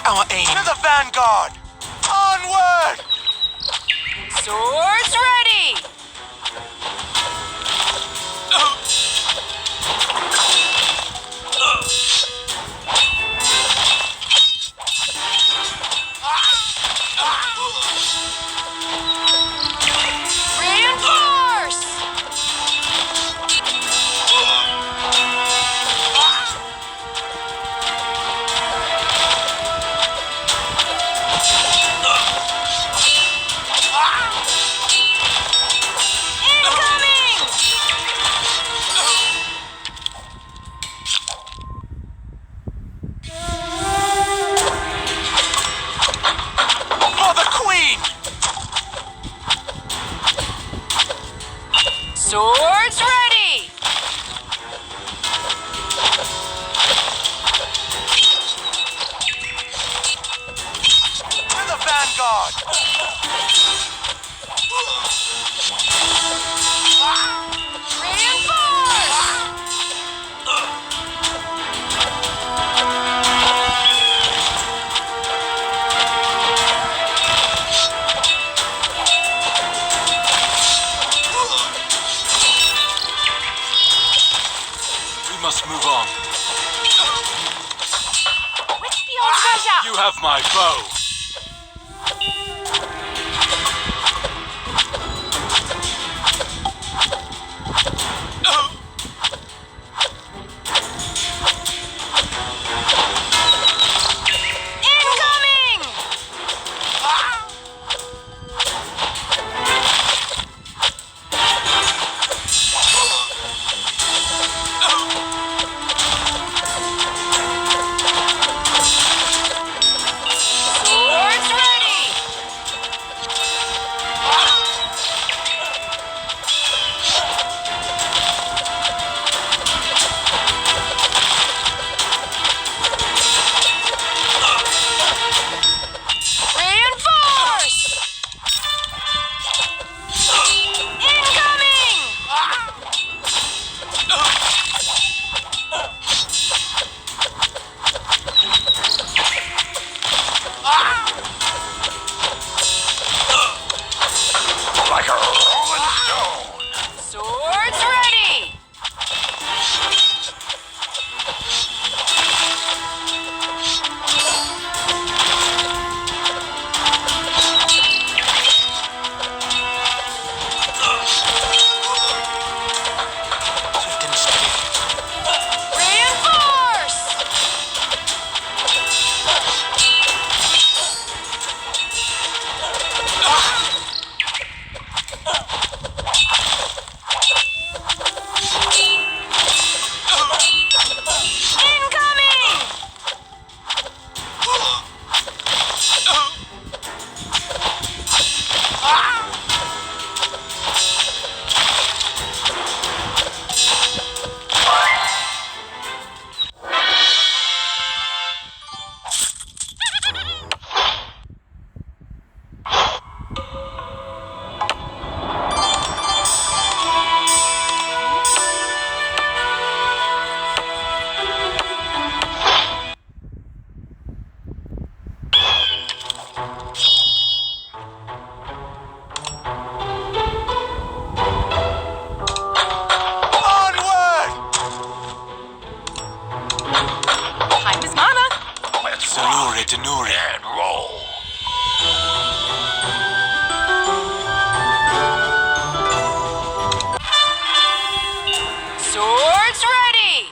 our aim. To the vanguard! Onward! Swords ready! Reinforce! Swords ready! To the vanguard! We must move on. Which beyond treasure? You have my bow. Denuri and roll. Swords ready!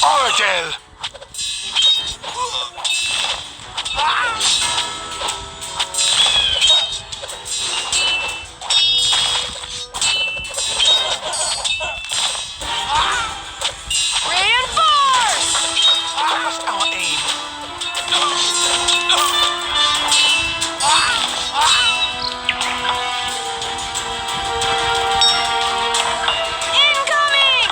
Oradell! Reinforce! What's our aim? Incoming!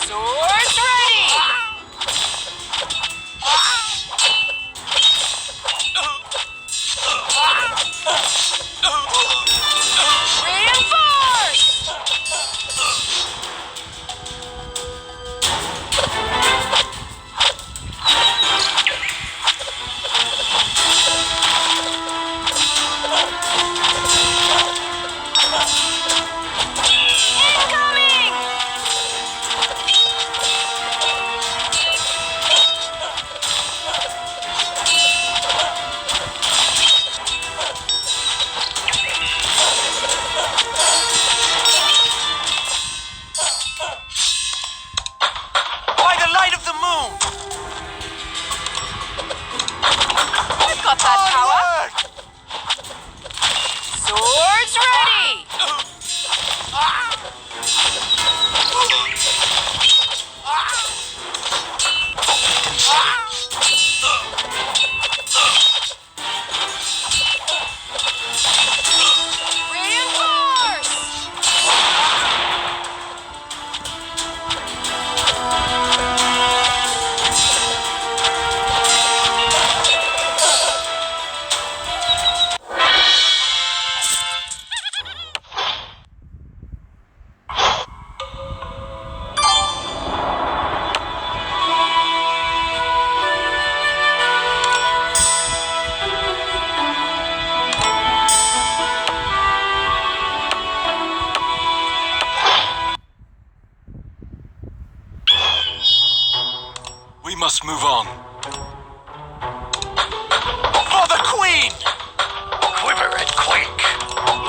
Swords ready! Reinforce! Incoming! By the light of the moon! I've got that power. Onward! Swords ready! Reinforce! We must move on. For the Queen! Quiver and quake,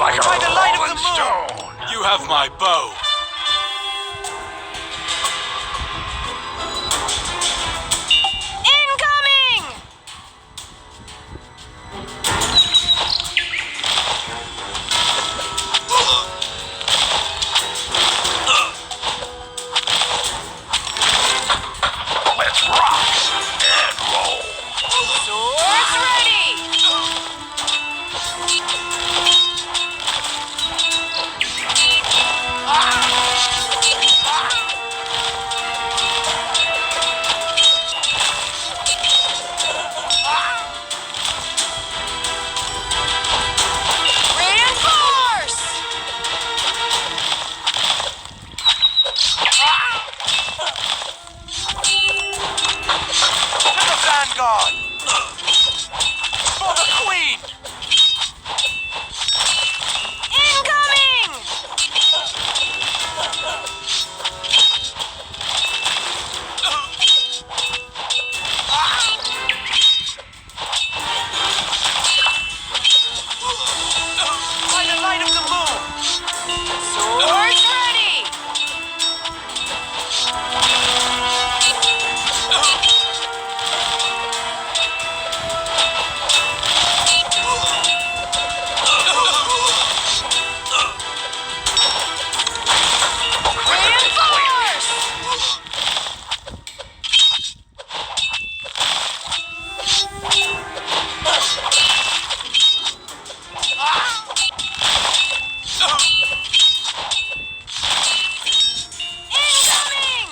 like a By the light of rolling the moon. stone. You have my bow. Incoming! Let's rock and roll. Swords ready! Reinforce! To the vanguard! For the Queen! Incoming! By the light of the moon! Swords ready! Reinforce! Incoming!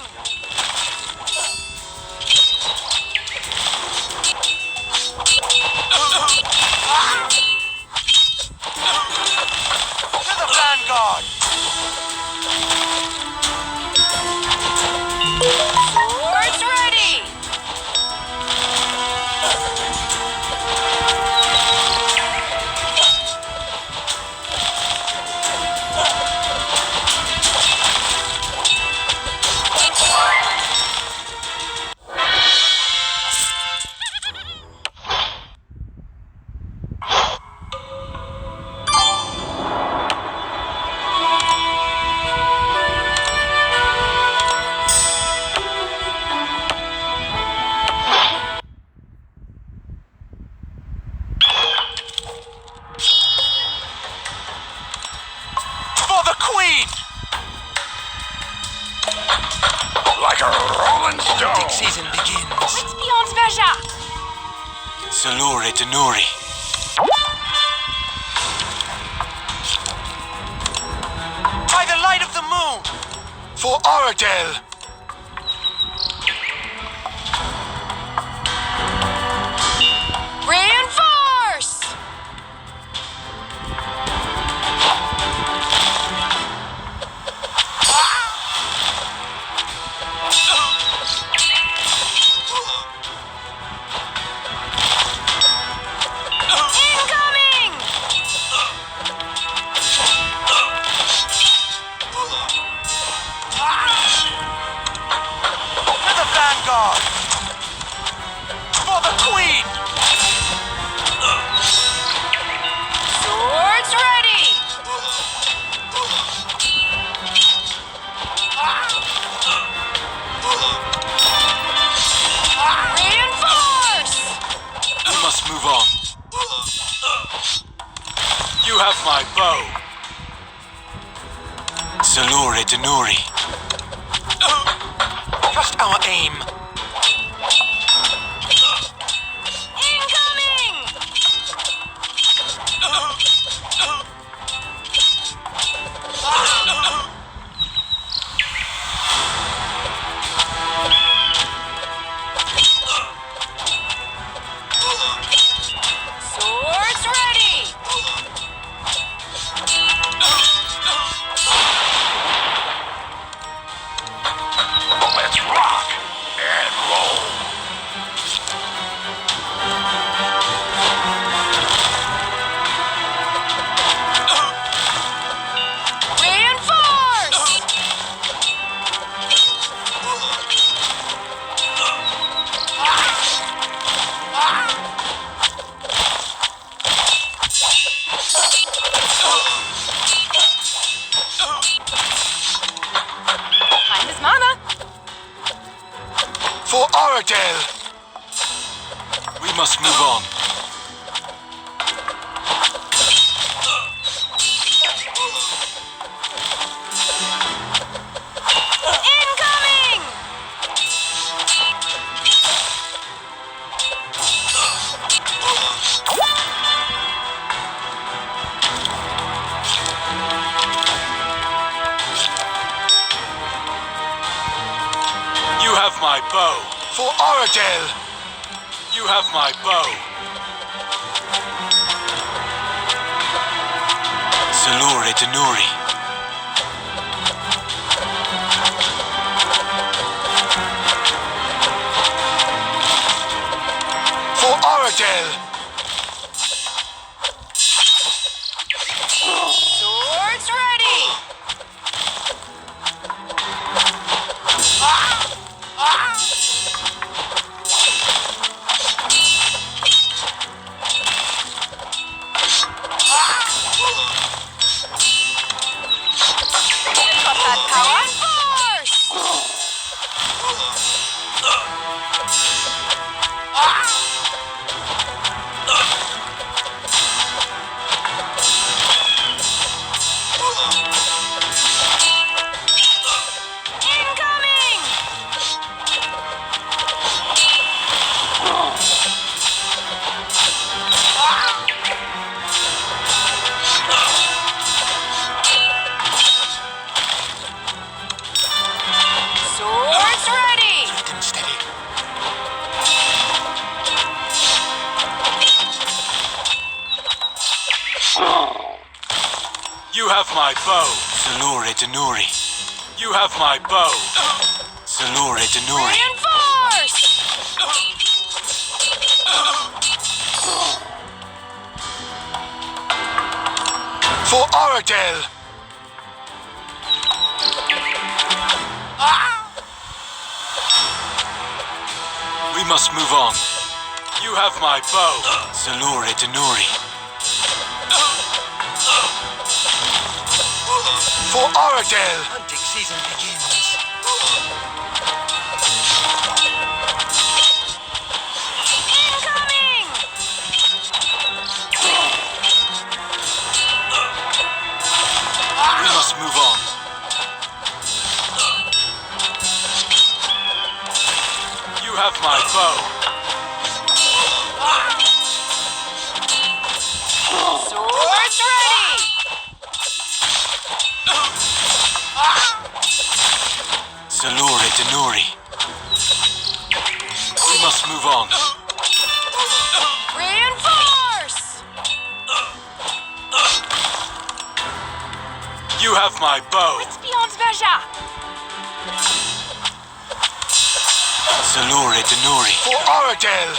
To the vanguard! Swords ready! queen! Like a rolling stone. Season begins. L'expérience Vaja. Salure Denuri. By the light of the moon! For Oradel! Reinforce! Incoming! To the vanguard! For the queen! Swords ready! Reinforce! We must move on. You have my bow. Salure Denuri. Trust our aim. Incoming! Swords ready! Let's rock and roll. Reinforce! Time is mana. For Oradel! We must move on. Incoming! You have my bow. For Oradel! You have my bow. Salure Denuri. For Oradel! Swords ready! You have my bow. Salure Denuri. You have my bow. Salure Denuri. Reinforce! For Oradel! We must move on. You have my bow. Salure Denuri. For Oradel! Hunting season begins. Incoming! We must move bow. Swords ready! Salure Denuri. We must move on. Reinforce! You have my bow. Beyond measure! Salure Denuri. For Oradel!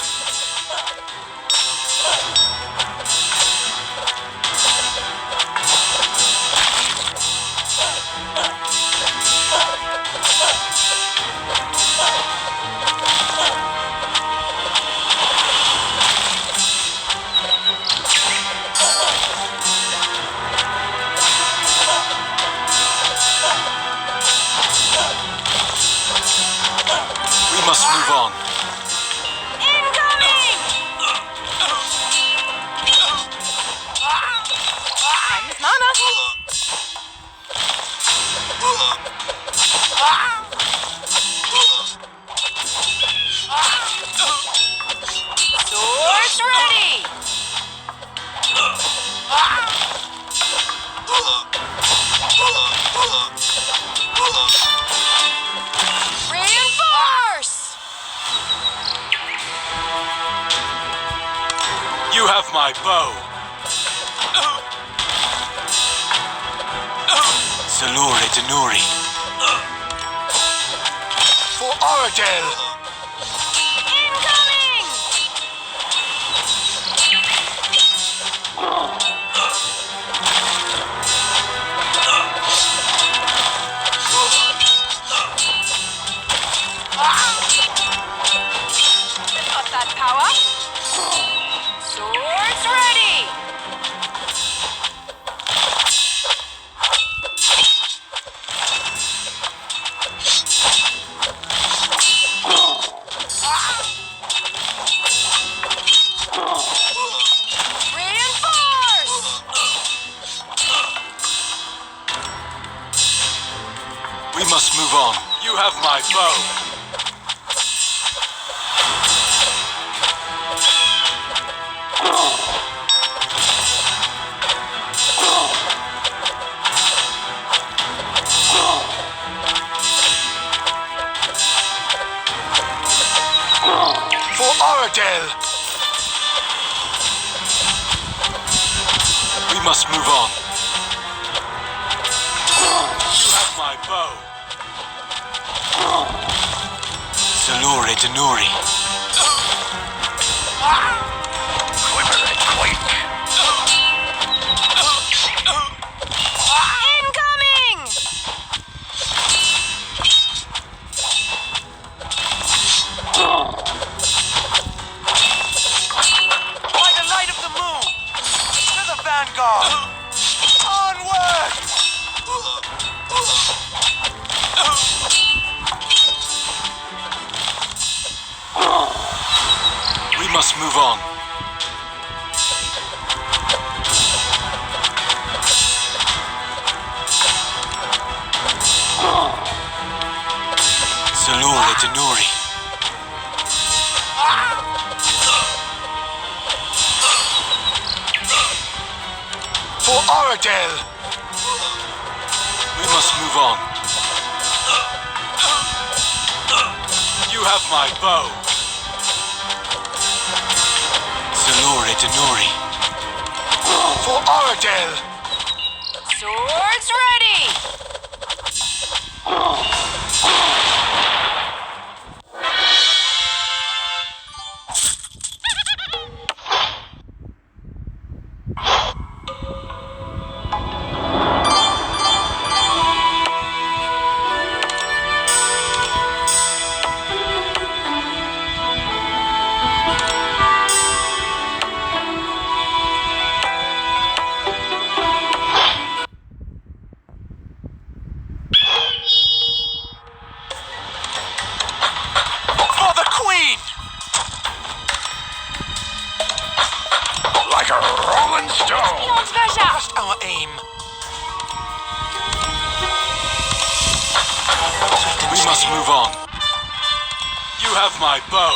We must move on. Incoming! Time is mana. Swords ready! Reinforce! You have my bow. Salure Denuri. For Oradel! Incoming! Got that power. Swords ready! Reinforce! We must move on. You have my bow. For Oradel! We must move on. You have my bow. Salure Denuri. Quiver and quake! Incoming! By the light of the moon! To the vanguard! Onward! We must move on. Salure Denuri. For Oradel! We must move on. You have my bow. Salure Denuri. For Oradel! Swords ready! For the Queen! Like a rolling stone! Beyond measure! Just our aim. We must move on. You have my bow.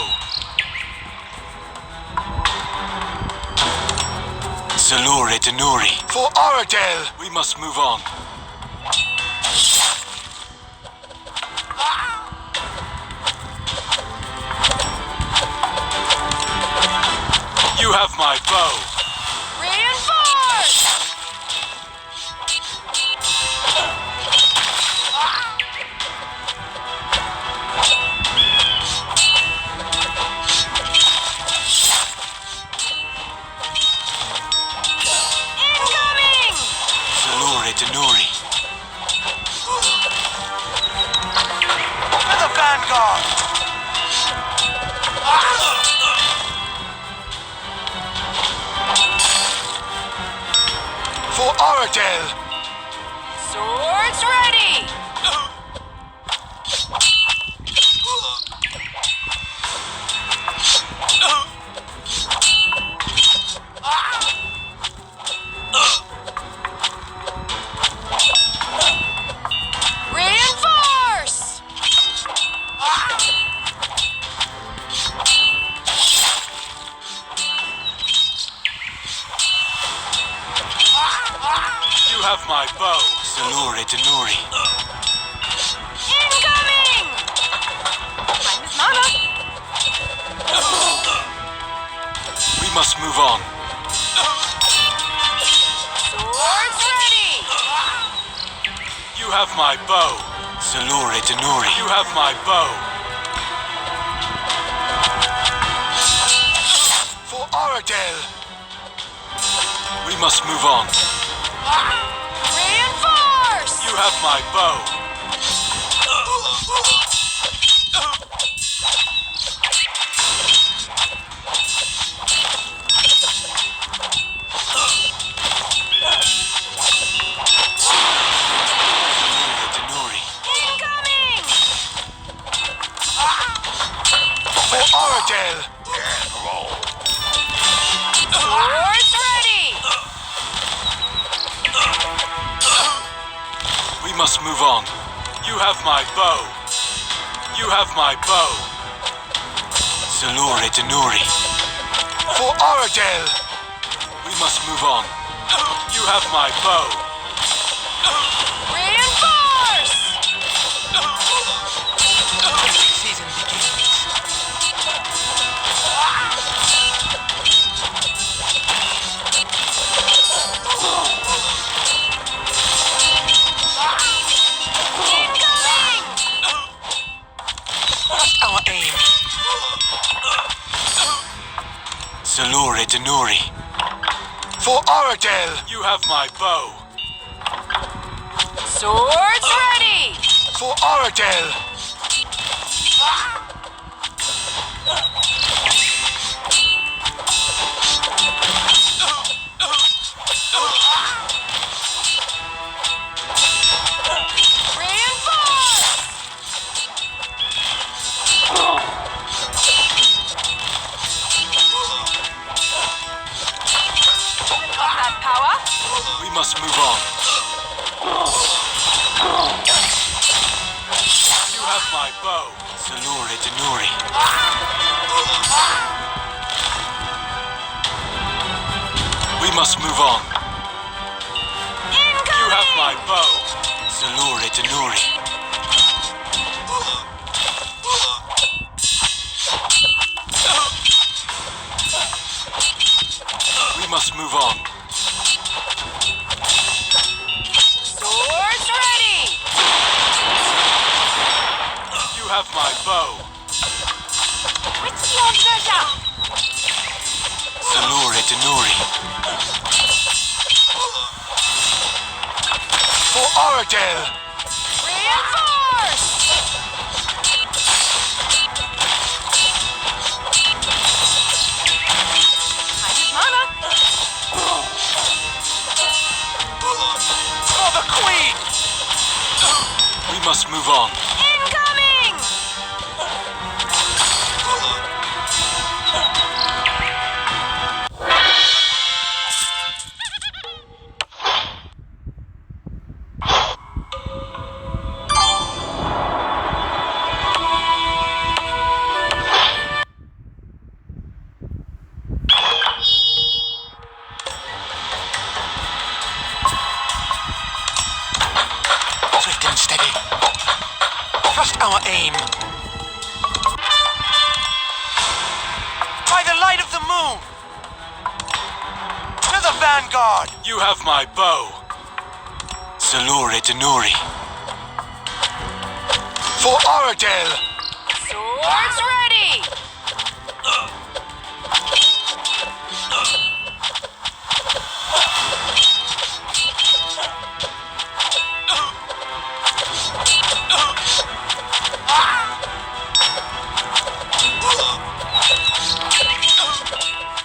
Salure Denuri. For Oradel! We must move on. You have my bow. Reinforce! Incoming! Salure Denuri. To the vanguard! For Oradel! Swords ready! Reinforce! You have my bow. Salure Denuri. Incoming! Time is mana. We must move on. Swords ready! You have my bow. Salure Denuri. You have my bow. For Oradel! We must move on. Reinforce! You have my bow. Salure Denuri. Incoming! For Oradel! Swords ready! We must move on. You have my bow. You have my bow. Salure Denuri. For Oradel! We must move on. You have my bow. Reinforce! Season begins. Incoming! What's our aim? Salure Denuri. For Oradel! You have my bow. Swords ready! For Oradel! Reinforce! Got that power? We must move on. You have my bow. Salure Denuri. We must move on. Incoming! You have my bow. Salure Denuri. We must move on. Swords ready! You have my bow. Salure Denuri. For Oradel! Reinforce! Time is mana. For the Queen! We must move on. Incoming! steady. Trust our aim. By the light of the moon! To the vanguard! You have my bow. Salure Denuri. For Oradel! Swords ready!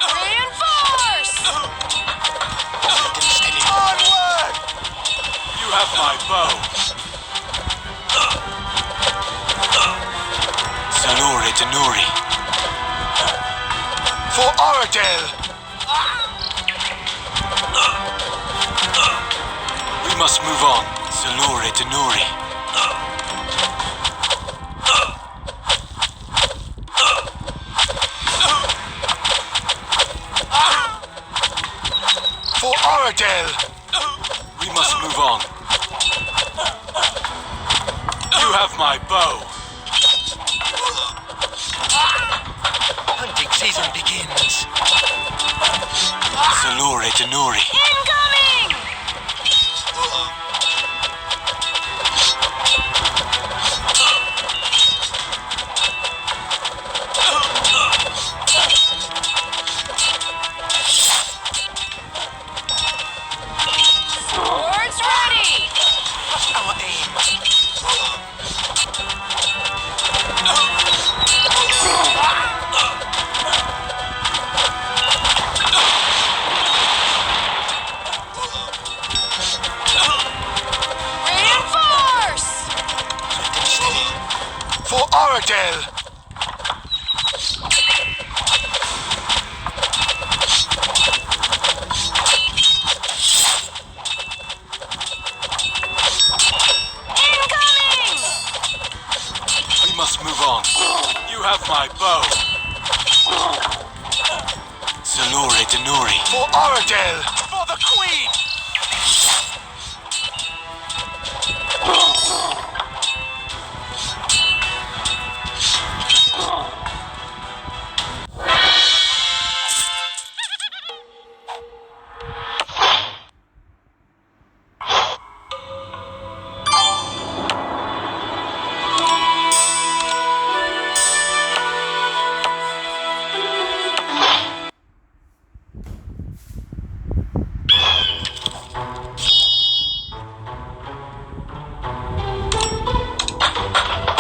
Reinforce! Steady. Onward! You have my bow. Salure Denuri. For Oradel! We must move on. Salure Denuri. For Oradel! We must move on. You have my bow. Hunting season begins. Salure Denuri. Incoming! Swords ready! Trust our aim. Reinforce! For Oradel! Incoming! We must move on. You have my bow. Salure Denuri. For Oradel! For the Queen!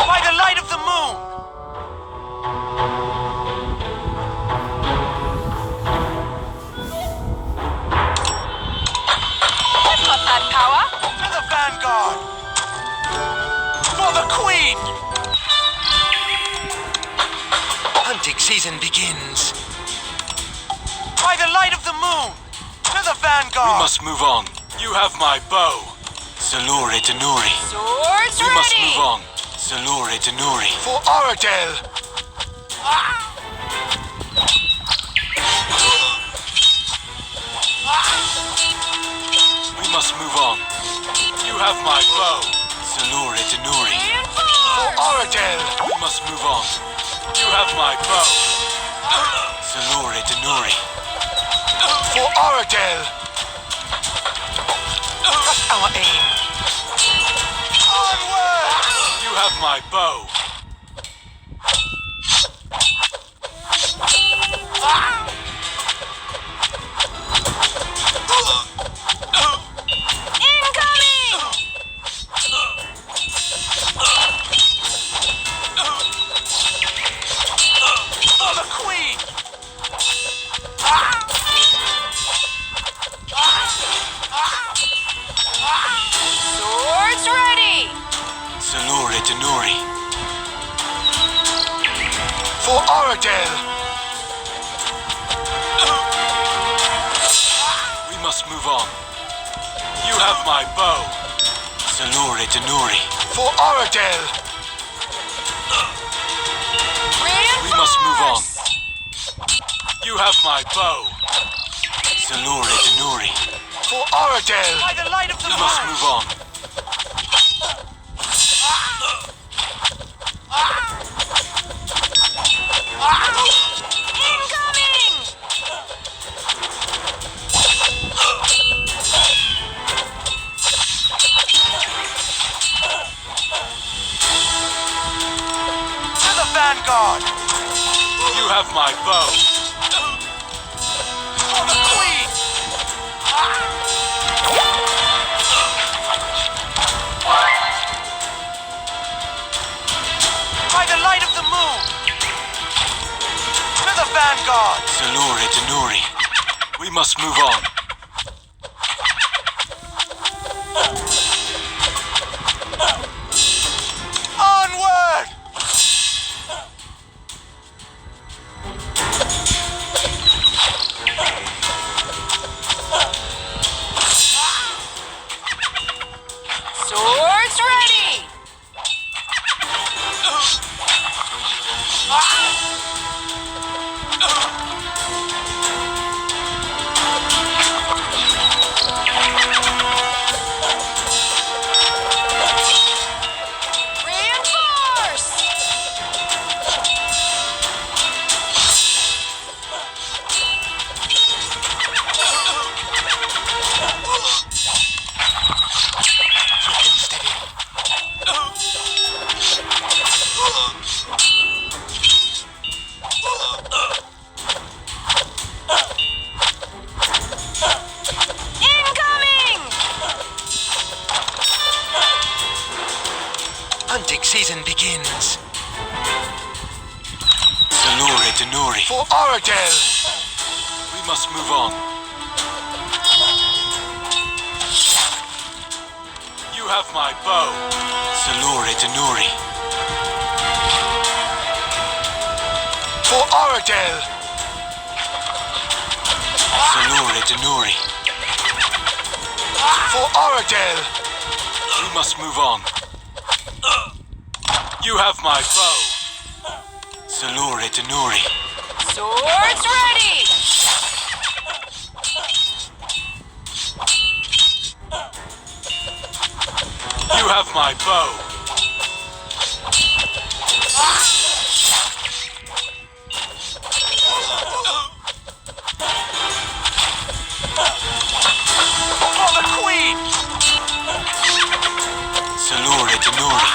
By the light of the moon! I've got that power! To the vanguard! For the Queen! Hunting season begins. By the light of the moon! To the We vanguard! must move on. You have my bow. Salure Denuri. Swords We must ready! move on. Salure Denuri. For Oradel! We must move on. You have my bow. Salure Denuri. For Reinforce! Oradel! We must move on. You have my bow. Salure Denuri. For Oradel! Trust our aim. Onward! You have my bow. Incoming! For the Queen! Swords ready! Salure Denuri. For Oradel! We must move on. You have my bow. Salure Denuri. For Oradel! We must move on. Reinforce! You have my bow. Salure Denuri. For Oradel! By the light of the We must moon! move on. vanguard! You have my bow. For the Queen! By the light of the moon! To the vanguard! Salure Denuri. We must move on. Onward! Swords ready! Reinforce! Quick and steady. Incoming! Hunting season begins. Salure Denuri. For Oradell! We must move on. You have my bow. Salure Denuri. For Oradell! Salure Denuri. For Oradell! We must move on. You have my bow. Salure Denuri. Swords ready! You have my bow. For the Queen! Salure Denuri.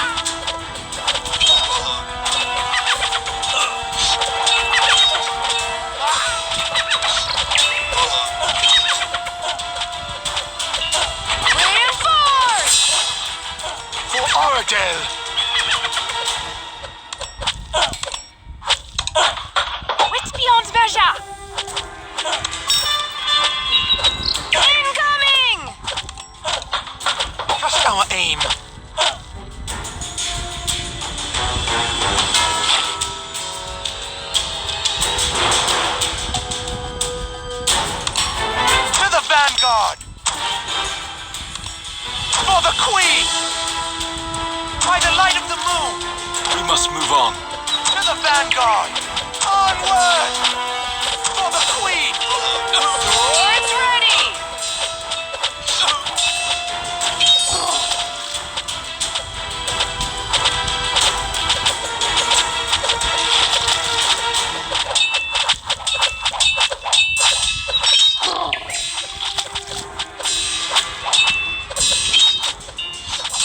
Reinforce! For Oradell! Wits beyond measure! Incoming! Trust our aim. To the vanguard! For the Queen! By the light of the moon! We must move on. To the vanguard! Onward! For the Queen! Swords ready!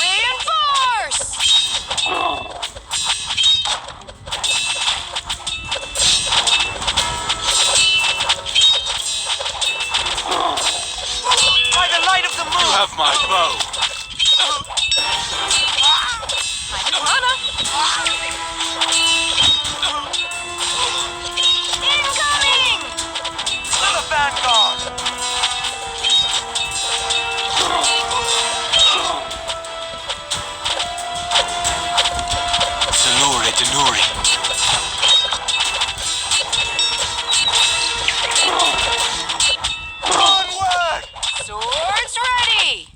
Reinforce! By the light of the You moon! have my bow. Incoming! To the vanguard! Salure Denuri. Onward! Swords ready!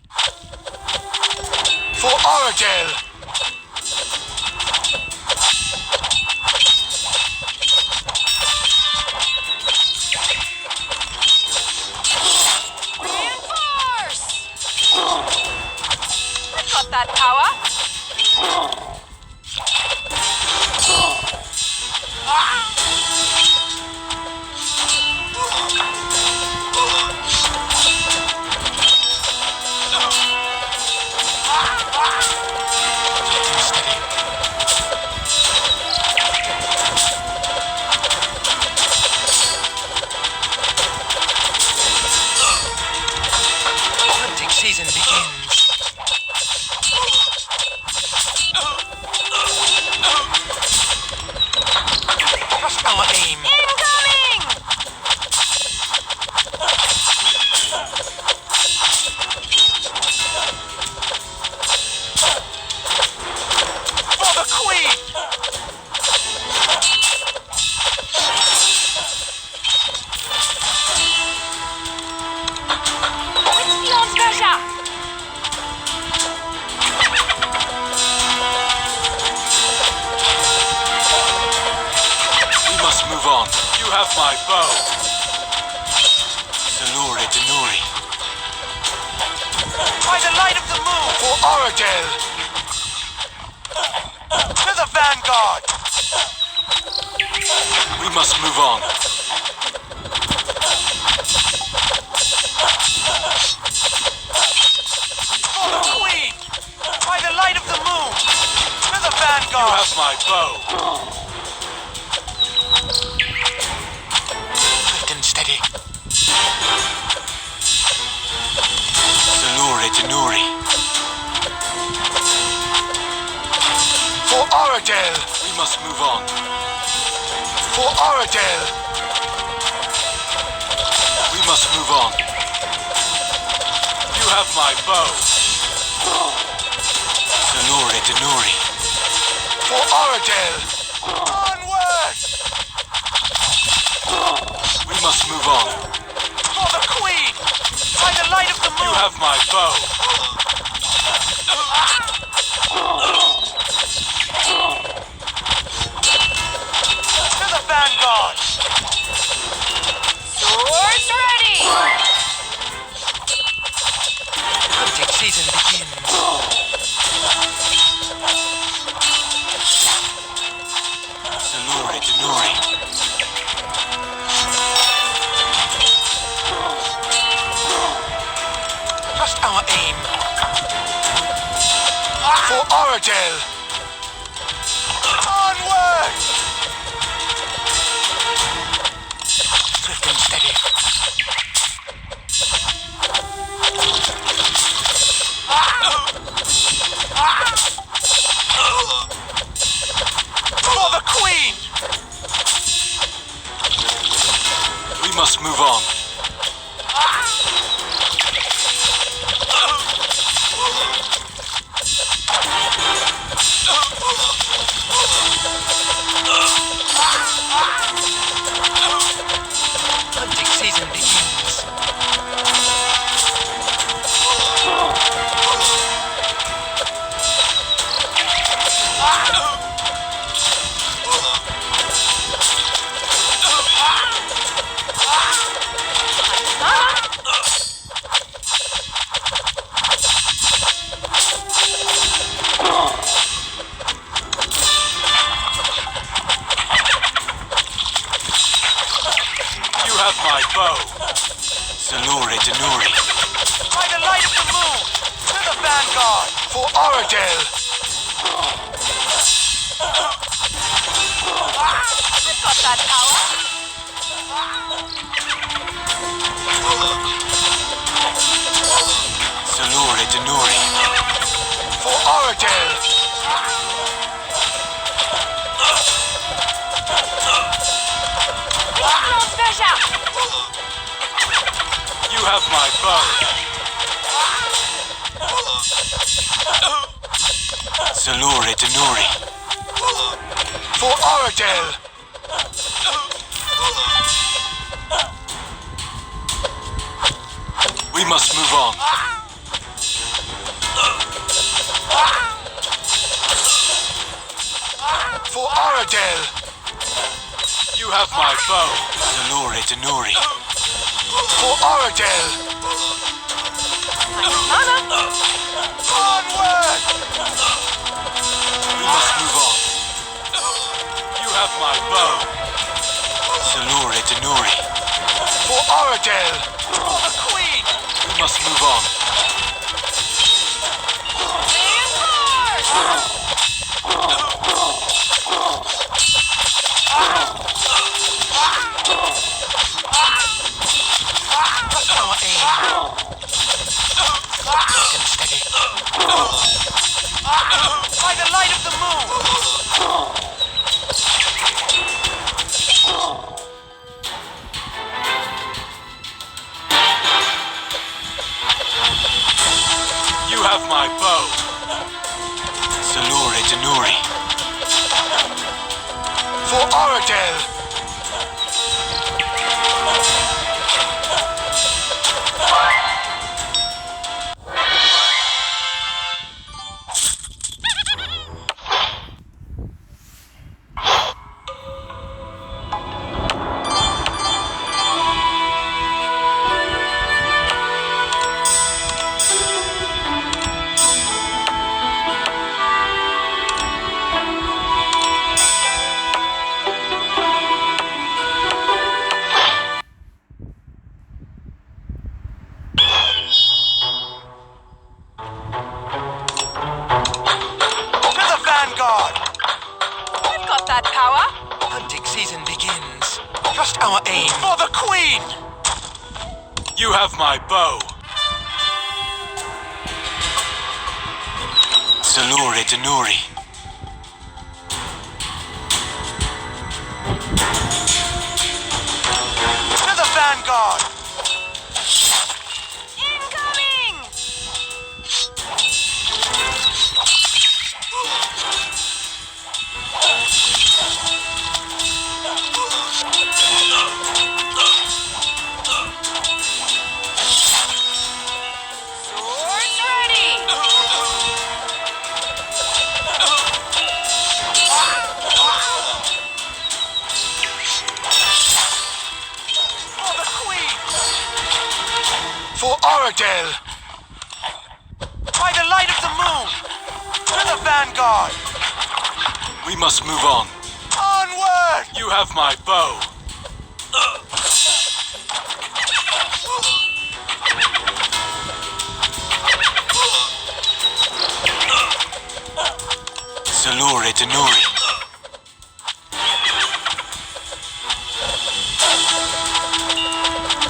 For Oradell! Reinforce! I've got that power. Steady. season begins. Trust our aim. Incoming! For the Queen! Wyśpiąc We must move on. You have my bow. Salure Denuri. By the light of the moon! For Oradell! To the vanguard! We must move on. For the Queen! By the light of the moon! To the You vanguard! have my bow. Swift and steady. Salure Denuri. For Oradell! We must move on. For Oradell! We must move on. You have my bow. Salure Denuri. For Oradell! Onward! We must move on. For the Queen! By the light of the You moon! have my bow. To the vanguard! Swords ready! Hunting season begins. Salure Denuri. Trust our aim. For Oradell! Onward! Swift and steady. For the Queen! We must move on. Hunting season begins. You have my bow. Salure Denuri. By the light of the moon! To the vanguard! For Oradell! I've got that power. Salure Denuri. For Oradell! Wyśpiąc You have my bow. Salure Denuri. For Oradell! We must move on. For Oradell! You have my bow. Salure Denuri. For Oradell! Onward! We must move on. You have my bow. Salure Denuri. For Oradell! For the Queen! We must move on. Trust our aim. By the light of the moon! You have my bow. Salure Denuri. For Oradel! I've got that power. Hunting season begins. Trust our aim. For the Queen! You have my bow. Salure Denuri. To the vanguard! Incoming! Swords ready! For the Queen! For Oradel! By the light of the moon! To the vanguard! We must move on. Onward! You have my bow. Salure Denuri.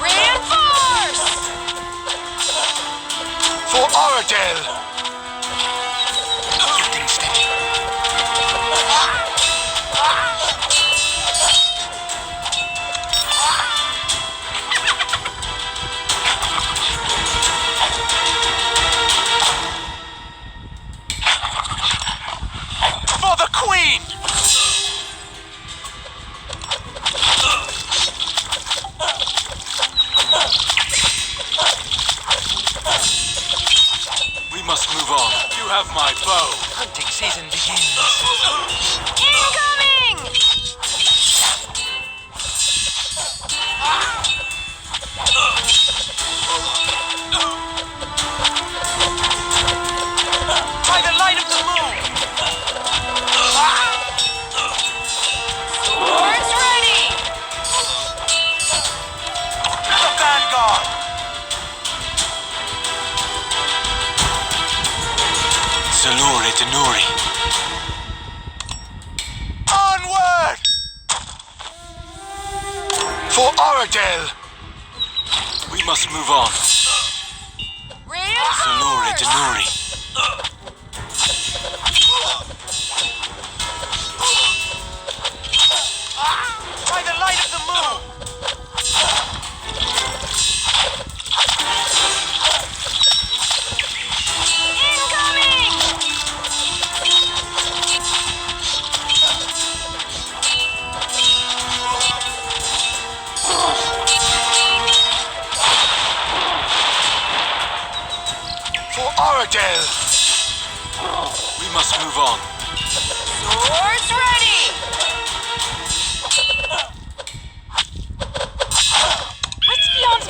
Reinforce! For Oradel! Keeping steady. For the Queen! We must move on. You have my bow. Hunting season begins. Incoming! By the light of the moon! Swords ready! To the vanguard! Salure Denuri. Onward! For Oradel! We must move on. Salure Reinforce! Denuri. By the light of the moon! Incoming! For Oradel! We must move on. Swords ready! Wyspiąc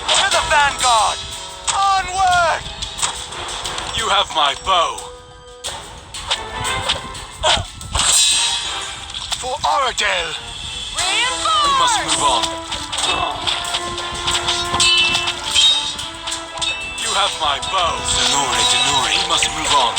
To the vanguard! Onward! You have my bow. For Oradel! Reinforce! We must move on. You have my bow. Salure Denuri. We must move on.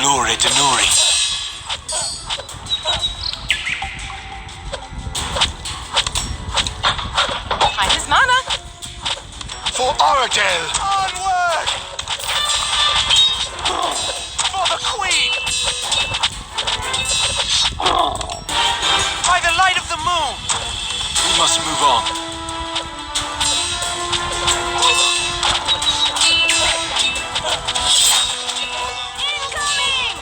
Salure Denuri. Time is mana. For Oradel! Onward! For the Queen! By the light of the moon! We must move on. Incoming!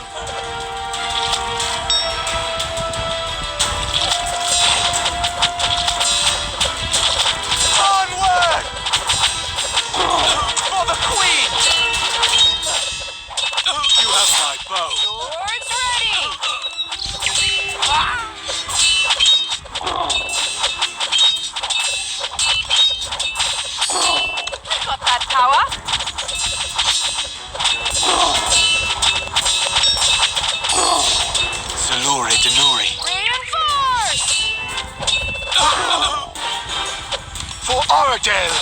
Onward! For the Queen! You have my bow. Swords ready! Got that power? Salure Denuri. Reinforce! For Oradel!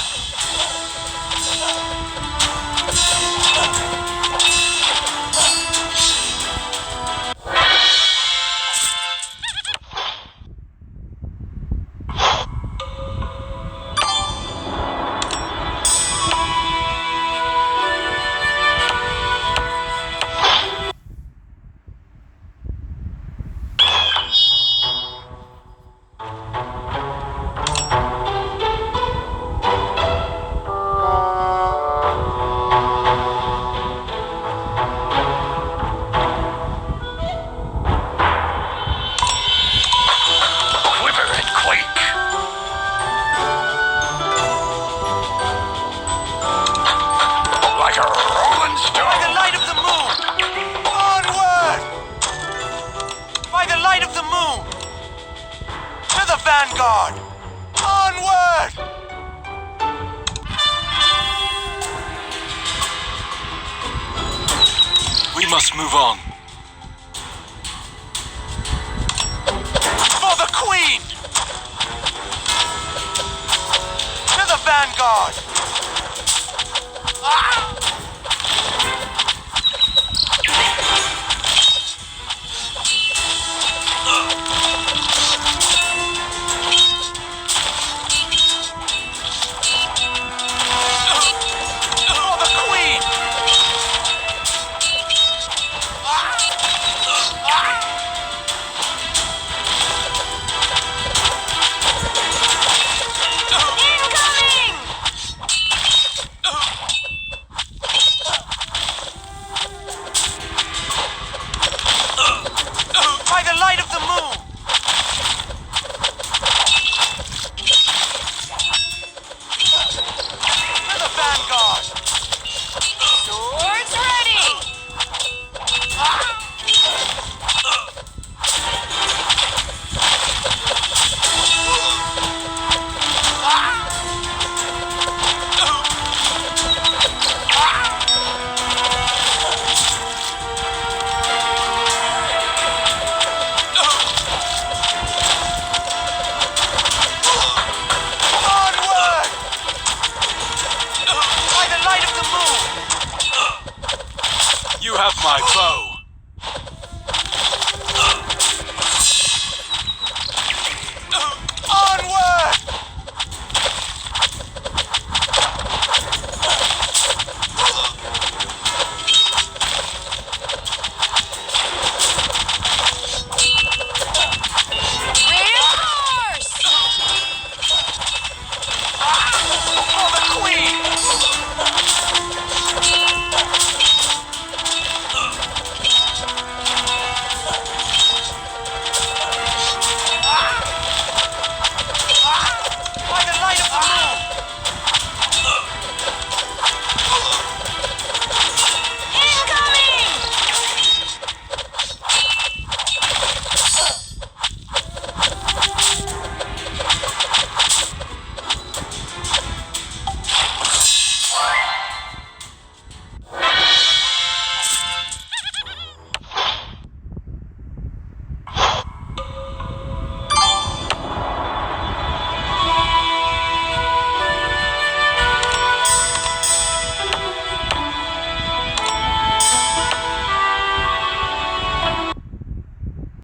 Quiver and quake! Like a rolling stone! By the light of the moon! Onward! By the light of the moon! To the vanguard! Onward! We must move on. For the Queen! To the vanguard! For the Queen! Incoming! By the light of the moon! To the vanguard! Swords ready! Onward! By the light of the moon! You have my bow.